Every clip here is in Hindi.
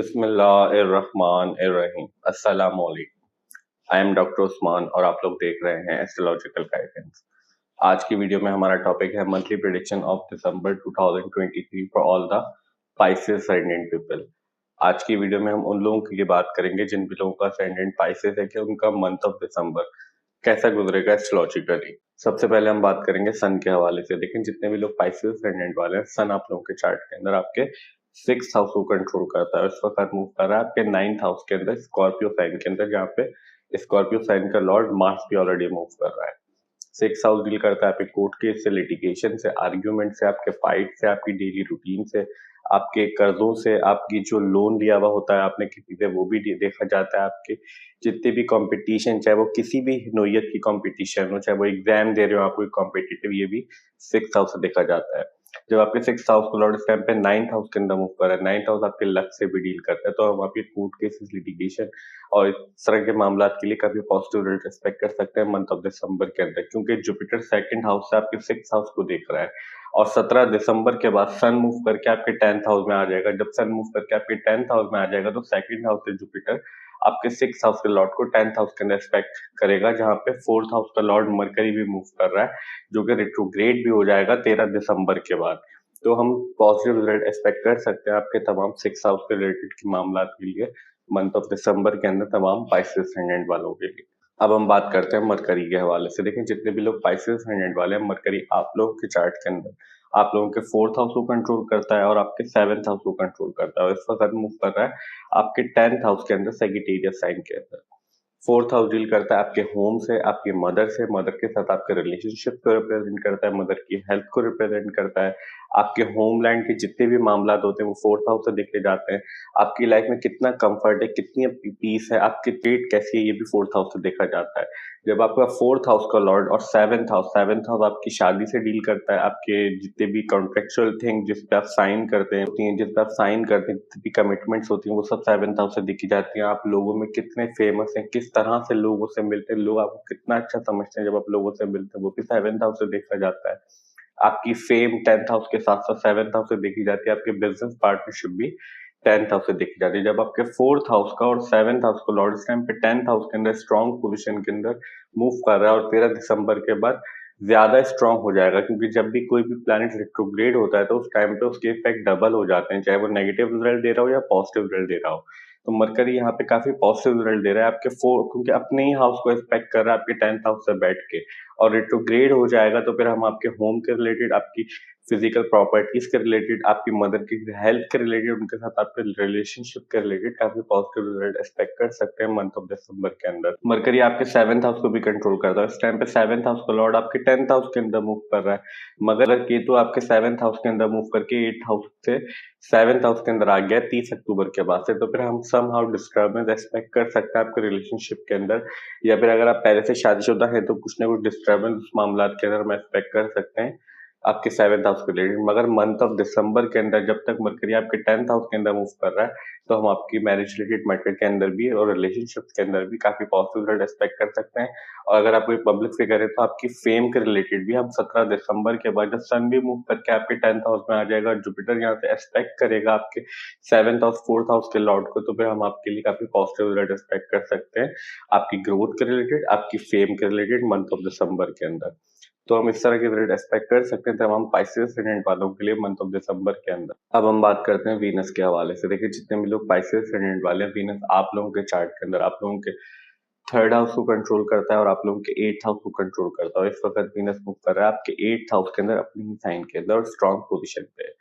बिस्मिल्लाहिर्रहमानिर्रहीम। अस्सलाम वालेकुम। आई एम डॉक्टर उस्मान और आप लोग देख रहे हैं एस्ट्रोलॉजिकल गाइडेंस। आज की वीडियो में हमारा टॉपिक है monthly prediction of December 2023 for all the Pisces ascendant people. आज की वीडियो में हम उन लोगों की बात करेंगे जिन भी लोगों का ascendant पाइसेस है कि उनका मंथ ऑफ दिसंबर कैसा गुजरेगा एस्ट्रोलॉजिकली। सबसे पहले हम बात करेंगे सन के हवाले से। देखें, जितने भी लोग पाइसेस ascendant वाले हैं, सन आप लोगों के चार्ट के अंदर आपके 6th हाउस को कंट्रोल करता है। इस वक्त मूव कर रहा है आपके 9th हाउस के अंदर, स्कॉर्पियो साइन के अंदर, जहाँ पे स्कॉर्पियो साइन का लॉर्ड मार्स भी ऑलरेडी मूव कर रहा है। 6th हाउस डील करता है आपके कोर्ट केस से, लिटिगेशन से, आर्ग्यूमेंट से, आपके फाइट से, आपकी डेली रूटीन से, आपके कर्जों से, आपकी जो लोन लिया हुआ होता है आपने किसी से, वो भी देखा जाता है। आपके जितने भी कंपटीशन, चाहे वो किसी भी नोयत की कंपटीशन हो, चाहे वो एग्जाम दे रहे हो आप कोई कॉम्पिटिटिव, ये भी 6th हाउस से देखा जाता है। जब आपके 6th हाउस को लॉर्ड इस टाइम पे 9th हाउस के अंदर मूव कर रहा है, 9th हाउस आपके लक से भी डील करता है, तो हम आपके कोर्ट केसेस, लिटिगेशन और इस तरह के मामला के लिए काफी पॉजिटिव रिजल्ट एक्सपेक्ट कर सकते हैं मंथ ऑफ दिसंबर के अंदर, क्योंकि जुपिटर 2nd हाउस से आपके 6th हाउस को देख रहा है और 17 दिसंबर के बाद सन मूव करके आपके 10th हाउस में आ जाएगा। जब सन मूव करके आपके 10th हाउस में आ जाएगा तो 2nd हाउस से जुपिटर आपके 6th हाउस के लॉर्ड को 10th हाउस के अंदर एक्सपेक्ट करेगा, जहां पे 4th हाउस का लॉर्ड मरकरी भी मूव कर रहा है, जो कि रेट्रोग्रेड भी हो जाएगा 13 दिसंबर के बाद। तो हम पॉजिटिव रिजल्ट एक्सपेक्ट कर सकते हैं आपके तमाम 6th हाउस से रिलेटेड के मामला के लिए मंथ ऑफ दिसंबर के अंदर, तमाम पाइसेस ascendant वालों के लिए। अब हम बात करते हैं मरकरी के हवाले से। देखें, जितने भी लोग पाइसेस ascendant वाले हैं, मरकरी आप लोगों के चार्ट के अंदर आप लोगों के 4th हाउस को कंट्रोल करता है और आपके 7th हाउस को कंट्रोल करता है, और इस वक्त मूव कर रहा है आपके 10th हाउस के अंदर, सेजिटेरियस साइन के अंदर। 4th हाउस डील करता है आपके होम से, आपकी मदर से, मदर के साथ आपके रिलेशनशिप को रिप्रेजेंट करता है, मदर की हेल्थ को रिप्रेजेंट करता है। आपके होमलैंड के जितने भी मामला होते हैं वो 4th हाउस से देखे जाते हैं। आपकी लाइफ में कितना कंफर्ट है, कितनी पीस है, आपकी पेट कैसी है, ये भी 4th हाउस से देखा जाता है। जब आपका 4th हाउस का लॉर्ड और 7th हाउस आपकी शादी से डील करता है, आपके जितने भी कॉन्ट्रेक्चुअल थिंग जिस पे आप साइन करते हैं होती हैं, जिस पे आप साइन करते हैं, जितनी भी कमिटमेंट्स होती हैं, वो सब 7th हाउस से देखी जाती हैं। आप लोगों में कितने फेमस हैं, किस तरह से लोगों से मिलते हैं, लोग आपको कितना अच्छा समझते हैं जब आप लोगों से मिलते हैं, वो भी 7th हाउस से देखा जाता है। आपकी फेम 10th हाउस के साथ साथ 7th हाउस से देखी जाती है। आपके बिजनेस पार्टनरशिप भी 10th हाउस से देखी जाती है। जब आपके 4th हाउस का और 7th हाउस को लॉर्ड इस टाइम पे 10th हाउस के अंदर स्ट्रॉन्ग पोजीशन के अंदर मूव कर रहा है, और 13 दिसंबर के बाद ज्यादा स्ट्रॉन्ग हो जाएगा, क्योंकि जब भी कोई भी प्लैनेट रेट्रोग्रेड होता है तो उस टाइम पे उसके इफेक्ट डबल हो जाते हैं, चाहे वो नेगेटिव रिजल्ट दे रहा हो या पॉजिटिव रिजल्ट दे रहा हो। तो मरकरी यहाँ पे काफी पॉजिटिव रिजल्ट दे रहा है आपके क्योंकि अपने ही हाउस को एक्सपेक्ट कर रहा है आपके 10th हाउस से बैठ के, और रेट्रोग्रेड हो जाएगा तो फिर हम आपके होम के रिलेटेड, आपकी फिजिकल प्रॉपर्टीज के रिलेटेड, आपकी मदर की हेल्थ के रिलेटेड, उनके साथ आपके रिलेशनशिप के रिलेटेड काफी पॉजिटिव रिजल्ट एक्सपेक्ट कर सकते हैं मंथ ऑफ दिसंबर के अंदर। मरकरी आपके 7th हाउस को भी कंट्रोल करता है। इस टाइम पे 7th हाउस का लॉर्ड आपके 10th हाउस के अंदर मूव कर रहा है, मगर केतु आपके 7th हाउस के अंदर मूव करके 8th हाउस से 7th हाउस के अंदर आ गया 30 अक्टूबर के बाद से, तो फिर हम सम हाउ डिस्टर्बेंस एक्सपेक्ट कर सकते हैं आपके रिलेशनशिप के अंदर, या फिर अगर आप पहले से शादीशुदा है तो कुछ ना कुछ डिस्टर्बेंस उस मामला के अंदर हम एक्सपेक्ट कर सकते हैं आपके 7th हाउस के रिलेटेड। मगर मंथ ऑफ दिसंबर के अंदर जब तक मरकरी आपके 10th हाउस के अंदर मूव कर रहा है, तो हम आपकी मैरिज रिलेटेड मैटर के अंदर भी और रिलेशनशिप के अंदर भी काफी पॉजिटिव रिजल्ट एक्सपेक्ट कर सकते हैं। और अगर आप कोई पब्लिक फिगर है तो आपकी फेम के रिलेटेड भी हम 17 दिसंबर के बाद, जब सन भी मूव करके आपके 10th हाउस में आ जाएगा, जुपिटर यहाँ से एक्सपेक्ट करेगा आपके 7th हाउस 4th हाउस के लॉर्ड को, तो फिर हम आपके लिए काफी पॉजिटिव रिजल्ट एक्सपेक्ट कर सकते हैं आपकी ग्रोथ के रिलेटेड, आपकी फेम के रिलेटेड मंथ ऑफ दिसंबर के अंदर। तो हम इस तरह के रिजल्ट एक्सपेक्ट कर सकते हैं तमाम पाइसेस ascendant वालों के लिए मंथ ऑफ दिसंबर के अंदर। अब हम बात करते हैं वीनस के हवाले से। देखिए, जितने भी लोग पाइसेस ascendant वाले हैं, वीनस आप लोगों के चार्ट के अंदर आप लोगों के 3rd हाउस को कंट्रोल करता है और आप लोगों के 8th हाउस को कंट्रोल करता है। इस वक्त वीनस मूव कर रहा है आपके 8th हाउस के अंदर, अपनी ही साइन के अंदर, और स्ट्रॉन्ग पोजिशन पे है।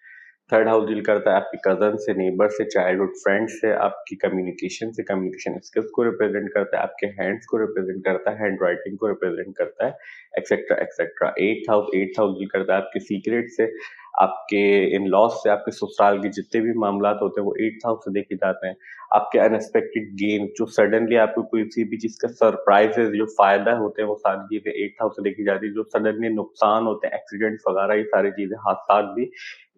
3rd हाउस डील करता है आपके कजन से, नेबर से, चाइल्डहुड फ्रेंड से, आपकी कम्युनिकेशन से, कम्युनिकेशन स्किल्स को रिप्रेजेंट करता है, आपके हैंड्स को रिप्रेजेंट करता है, हैंड राइटिंग को रिप्रेजेंट करता है, etcetera etcetera. 8th house deal करता है आपके सीक्रेट से, आपके इन लॉस से, आपके ससुराल के जितने भी मामला होते हैं वो 8th हाउस से देखे जाते हैं। आपके अनएक्सपेक्टेड गेन, जो सडनली आपको किसी भी चीज का सरप्राइजेस, जो फायदा होते हैं वो सारी चीजें 8th हाउस से देखी जाती है। जो सडनली नुकसान होते हैं, एक्सीडेंट वगैरह, ये सारी चीजें, हादसा भी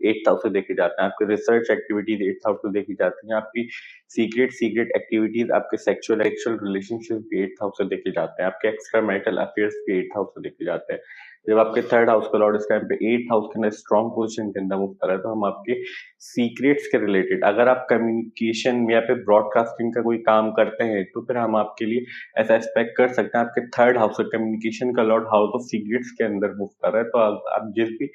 8th हाउस से देखे जाते हैं। आपके रिसर्च एक्टिविटीज 8th हाउस से देखी जाती हैं। आपकी सीक्रेट सीक्रेट एक्टिविटीज, आपके सेक्सुअल रिलेशनशिप भी 8th हाउस से देखे जाते हैं। आपके एक्स्ट्रा मैरिटल अफेयर्स भी 8th हाउस से देखे जाते हैं। जब आपके 3rd हाउस का लॉर्ड इस टाइम पे 8th हाउस के अंदर स्ट्रॉन्ग पोजीशन के अंदर मूव कर रहा है, तो हम आपके सीक्रेट्स के रिलेटेड, अगर आप कम्युनिकेशन या फिर ब्रॉडकास्टिंग का कोई काम करते हैं, तो फिर हम आपके लिए ऐसा एक्सपेक्ट कर सकते हैं। आपके 3rd हाउस से कम्युनिकेशन का लॉर्ड हाउस ऑफ सीक्रेट्स के अंदर मूव कर रहा है, तो आप जिस भी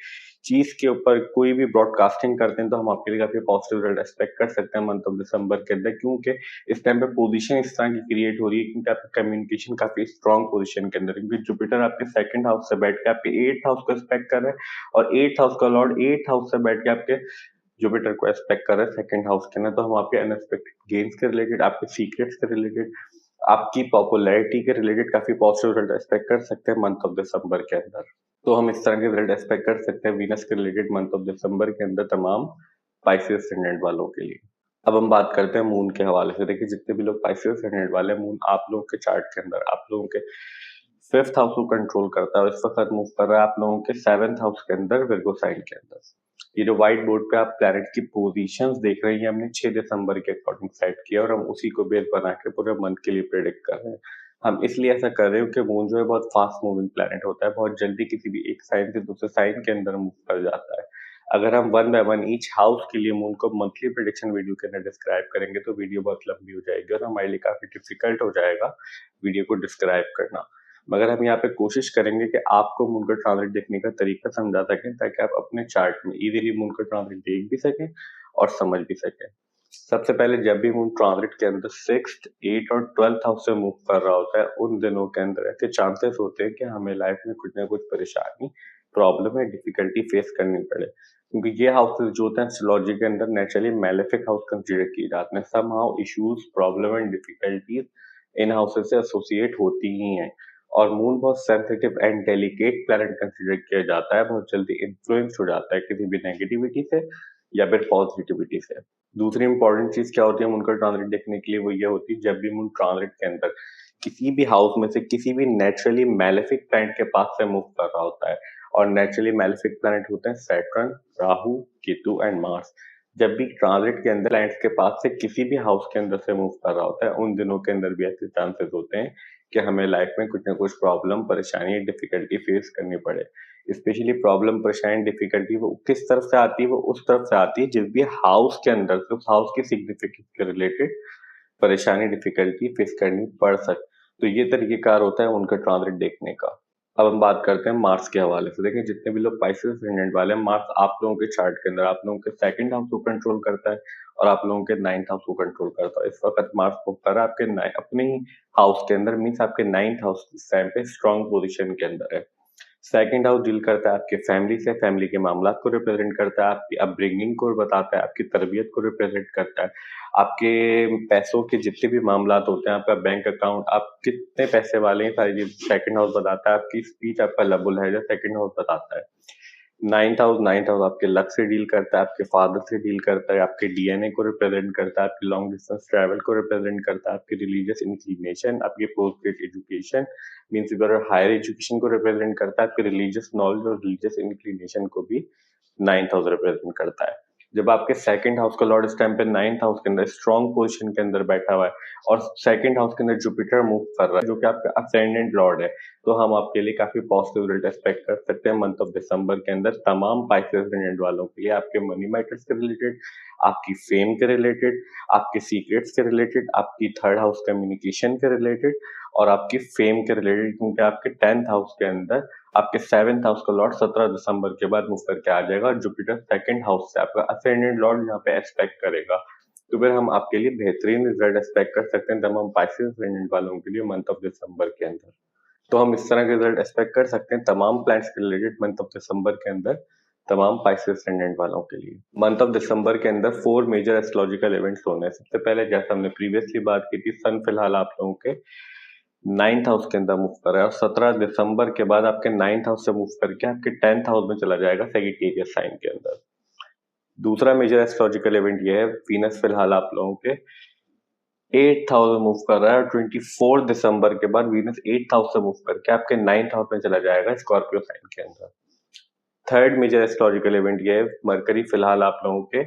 चीज के ऊपर कोई भी ब्रॉडकास्टिंग करते हैं, तो हम आपके लिए काफी पॉजिटिव रिजल्ट एक्सपेक्ट कर सकते हैं मंथ ऑफ दिसंबर के अंदर, क्योंकि इस टाइम पे पोजीशन इस तरह की क्रिएट हो रही है, क्योंकि आपका कम्युनिकेशन काफी स्ट्रॉन्ग पोजीशन के अंदर, क्योंकि जुपिटर आपके 2nd हाउस से बैठ के आपके 8th हाउस को एक्सपेक्ट कर रहे हैं, और 8th हाउस का लॉर्ड 8th हाउस से बैठ के आपके जुपिटर को एक्सपेक्ट कर रहे हैं 2nd हाउस के अंदर। तो हम आपके अनएक्सपेक्टेड गेन्स के रिलेटेड, आपके सीक्रेट्स के रिलेटेड, आपकी पॉपुलैरिटी के रिलेटेड काफी पॉजिटिव रिजल्ट एक्सपेक्ट कर सकते हैं मंथ ऑफ दिसंबर के अंदर। तो हम इस तरह के रिजल्ट एक्सपेक्ट कर सकते हैं वीनस के रिलेटेड मंथ ऑफ दिसंबर के अंदर तमाम पाइसेस असेंडेंट वालों के लिए। अब हम बात करते हैं मून के हवाले से। देखिए, जितने भी लोग पाइसेस असेंडेंट वाले हैं, मून आप लोगों के चार्ट के अंदर आप लोगों के 5th हाउस को कंट्रोल करता है, और इस वक्त मूव कर रहा है आप लोगों के 7th हाउस के अंदर, विर्गो साइन के अंदर। ये जो व्हाइट बोर्ड पे आप प्लैनेट की पोजीशंस देख रहे हैं, हमने 6 दिसंबर के अकॉर्डिंग सेट किया, और हम उसी को बेस बना के पूरे मंथ के लिए प्रेडिक्ट कर रहे हैं। हम इसलिए ऐसा कर रहे हैं कि मून जो है बहुत फास्ट मूविंग प्लैनेट होता है, बहुत जल्दी किसी भी एक साइन से दूसरे साइन के अंदर मूव कर जाता है। अगर हम one by one each house के लिए मून को मंथली प्रेडिक्शन वीडियो के अंदर डिस्क्राइब करेंगे, तो वीडियो बहुत लंबी हो जाएगी और हमारे लिए काफी डिफिकल्ट हो जाएगा वीडियो को डिस्क्राइब करना। मगर हम यहाँ पे कोशिश करेंगे कि आपको मून का ट्रांजिट देखने का तरीका समझा सकें, ताकि आप अपने चार्ट में इजीली मून का ट्रांजिट देख भी सकें और समझ भी सकें। सबसे पहले, जब भी मून ट्रांजिट के अंदर 6th, 8th और 12th हाउस से मूव कर रहा होता है, उन दिनों के अंदर ऐसे चांसेस होते हैं कि हमें लाइफ में कुछ ना कुछ परेशानी, प्रॉब्लम या डिफिकल्टी फेस करनी पड़े, क्योंकि ये हाउसेस जो होते हैं एस्ट्रोलॉजी के अंदर नेचुरली मैलेफिक हाउस कंसीडर किए जाते हैं। Somehow issues, problem and difficulties in houses से एसोसिएट होती ही हैं, और मून बहुत sensitive and delicate planet consider किया जाता है, बहुत जल्दी इन्फ्लुएंस हो जाता है किसी भी नेगेटिविटी से या फिर पॉजिटिविटी से। दूसरी इंपॉर्टेंट चीज क्या होती है मून का ट्रांजिट देखने के लिए, वो ये होती है जब भी मून ट्रांजिट के अंदर किसी भी हाउस में से किसी भी नेचुरली मैलेफिक प्लैनेट के पास से मूव कर रहा होता है, और नेचुरली मैलेफिक प्लैनेट होते हैं Saturn, Rahu, Ketu and Mars. जब भी ट्रांजिट के अंदर प्लैनेट्स के पास से किसी भी हाउस के अंदर से मूव कर रहा होता है, उन दिनों के अंदर भी ऐसे चांसेस होते हैं कि हमें लाइफ में कुछ ना कुछ प्रॉब्लम, परेशानी, डिफिकल्टी फेस करनी पड़े। स्पेशली प्रॉब्लम, परेशानी, डिफिकल्टी वो किस तरफ से आती है, वो उस तरफ से आती है जिस भी हाउस के अंदर से उस हाउस की सिग्निफिकेंस के रिलेटेड परेशानी, डिफिकल्टी फेस करनी पड़ सकती। तो ये तरीकेकार होता है उनका ट्रांजिट देखने का। अब हम बात करते हैं मार्स के हवाले से। देखें, जितने भी लोग पाइसेस असेंडेंट वाले हैं, मार्स आप लोगों के चार्ट के अंदर आप लोगों के 2nd हाउस को कंट्रोल करता है, और आप लोगों के 9th हाउस को कंट्रोल करता है। इस वक्त मार्स को कर आपके अपने ही हाउस के अंदर, मीन्स आपके 9th हाउस इस टाइम पे स्ट्रॉन्ग पोजीशन के अंदर है। 2nd हाउस डील करता है आपके फैमिली से, फैमिली के मामलात को रिप्रेजेंट करता है, आपकी अपब्रिंगिंग को बताता है, आपकी तरबियत को रिप्रेजेंट करता है, आपके पैसों के जितने भी मामलात होते हैं, आपका बैंक अकाउंट, आप कितने पैसे वाले हैं, सारी चीज 2nd हाउस बताता है। आपकी स्पीच, आपका लबुल है, 2nd हाउस बताता है। 9th हाउस आपके लक से डील करता है, आपके फादर से डील करता है, आपके डीएनए को रिप्रेजेंट करता है, आपके लॉन्ग डिस्टेंस ट्रैवल को रिप्रेजेंट करता है, आपकी रिलीजियस इंक्लिनेशन, आपकी post graduate education means higher education को रिप्रेजेंट करता है, आपके रिलीजियस नॉलेज और रिलीजियस इंक्लिनेशन को भी 9th हाउस रिप्रेजेंट करता है। जब आपके 2nd हाउस का लॉर्ड इस टाइम पे 9th हाउस के अंदर स्ट्रॉन्ग पोजीशन के अंदर बैठा हुआ है, और 2nd हाउस के अंदर जुपिटर मूव कर रहा है, जो कि आपका असेंडेंट लॉर्ड है, तो हम आपके लिए काफी पॉजिटिव रिजल्ट एक्सपेक्ट कर सकते हैं मंथ ऑफ दिसंबर के अंदर तमाम पाइसेस असेंडेंट वालों के लिए। आपके मनी मैटर्स के रिलेटेड, आपकी फेम के रिलेटेड, आपके सीक्रेट्स के रिलेटेड, आपकी 3rd हाउस कम्युनिकेशन के रिलेटेड, और आपकी फेम के रिलेटेड, क्योंकि आपके 10th हाउस के अंदर आपके 7th हाउस का लॉर्ड 17 दिसंबर के बाद मूव करके आ जाएगा, और जुपिटर 2nd हाउस से आपका असेंडेंट लॉर्ड यहाँ पे एक्सपेक्ट करेगा। तो फिर हम आपके लिए बेहतरीन रिजल्ट एक्सपेक्ट कर सकते हैं तमाम पाइसेस असेंडेंट वालों के लिए मंथ ऑफ दिसंबर के अंदर। तो हम इस तरह के रिजल्ट एक्सपेक्ट कर सकते हैं तमाम प्लैनेट्स के रिलेटेड मंथ ऑफ दिसंबर के अंदर तमाम पाइसेस असेंडेंट वालों के लिए। मंथ ऑफ दिसंबर के अंदर 4 मेजर एस्ट्रोलॉजिकल इवेंट्स होने हैं। सबसे पहले, जैसा हमने प्रीवियसली बात की थी, सन फिलहाल आप लोगों के 9th हाउस के अंदर मूव कर रहा है, और 17 दिसंबर के बाद आपके 9th हाउस से मूव करके आपके 10th हाउस में चला जाएगा सैजिटेरियस साइन के अंदर। दूसरा मेजर एस्ट्रोलॉजिकल इवेंट ये है, वीनस फिलहाल आप लोगों के 8000 मूव कर रहा है और 24 दिसंबर के बाद वीनस 8000 से मूव करके आपके 9th हाउस में चला जाएगा स्कॉर्पियो साइन के अंदर। थर्ड मेजर एस्ट्रोलॉजिकल इवेंट ये है, मरकरी फिलहाल आप लोगों के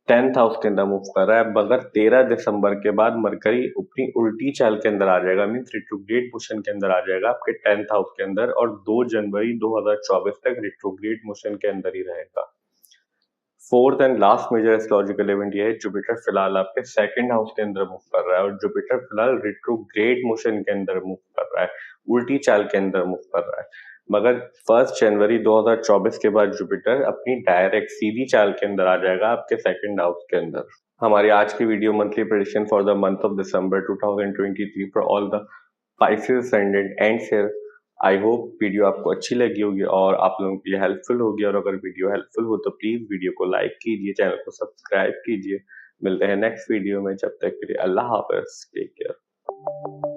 10th हाउस के अंदर मूव कर रहा है, मगर 13 दिसंबर के बाद मरकरी अपनी उल्टी चाल के अंदर आ जाएगा, मींस रिट्रोग्रेड मोशन के अंदर आ जाएगा आपके 10th हाउस के अंदर और 2 जनवरी 2024 तक रिट्रोग्रेड मोशन के अंदर ही रहेगा। Fourth and last major astrological event ये है, जुपिटर फिलहाल आपके सेकंड हाउस के अंदर मूव कर रहा है और जुपिटर फिलहाल रिट्रोग्रेड मोशन के अंदर मूव कर रहा है, उल्टी चाल के अंदर मूव कर रहा है, मगर 1 जनवरी 2024 के बाद जुपिटर अपनी डायरेक्ट सीधी चाल के अंदर आ जाएगा आपके सेकंड हाउस के अंदर। हमारी आज की video monthly prediction for the month of December 2023 for all the Pisces ascendant ends here. I hope video आपको अच्छी लगी होगी और आप लोगों के लिए हेल्पफुल होगी, और अगर वीडियो हेल्पफुल हो तो प्लीज वीडियो को लाइक कीजिए, चैनल को सब्सक्राइब कीजिए। मिलते हैं नेक्स्ट वीडियो में, जब तक के लिए अल्लाह हाफिज, टेक केयर।